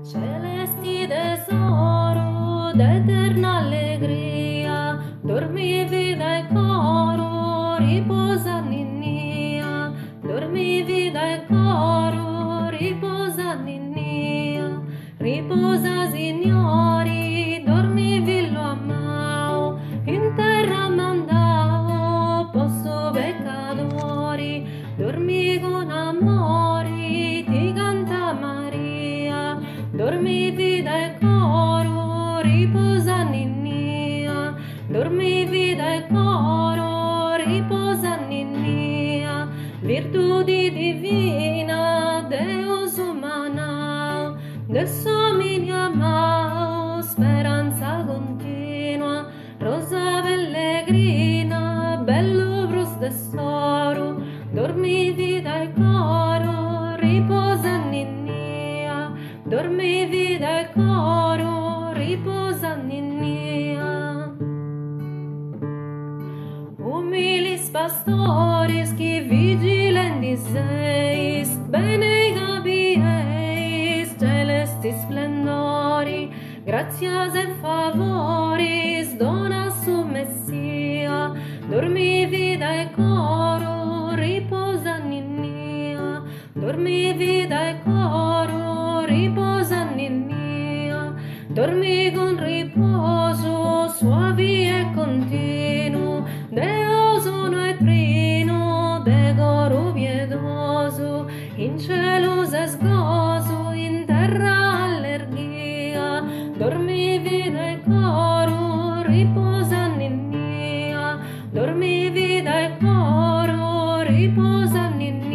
Celesti tesoro d'eterna allegria, dormi vida e coro, riposa ninnia, dormi vida e coro, riposa ninnia, riposa signori, dormi villo amao, in terra mandao, posso peccatori, dormi con amori, ti canta Maria, dormi vida e coro, riposa ninnia, dormi vida e coro, riposa ninnia, virtudi divina, Deus umana, adesso mi amao, speranza continua, rosa pellegrina, bello pros tesoro, dormi vida e coro, riposa ninnia, dormi vida e coro, riposa ninnia. Umilis pastores que vigilandi seis, bene capieis, celesti splendori, grazias e favores, dona su Messia, dormi vida e coro, riposa ninnia, dormi vida e coro, riposa ninnia, dormi con riposo, suavi e continuo, Deus uno e trino, decoro pietoso, in cielo sgozo, in terra allergia, dormi vida e coro, riposa ninnia, dormi vida e coro, riposa ninnia.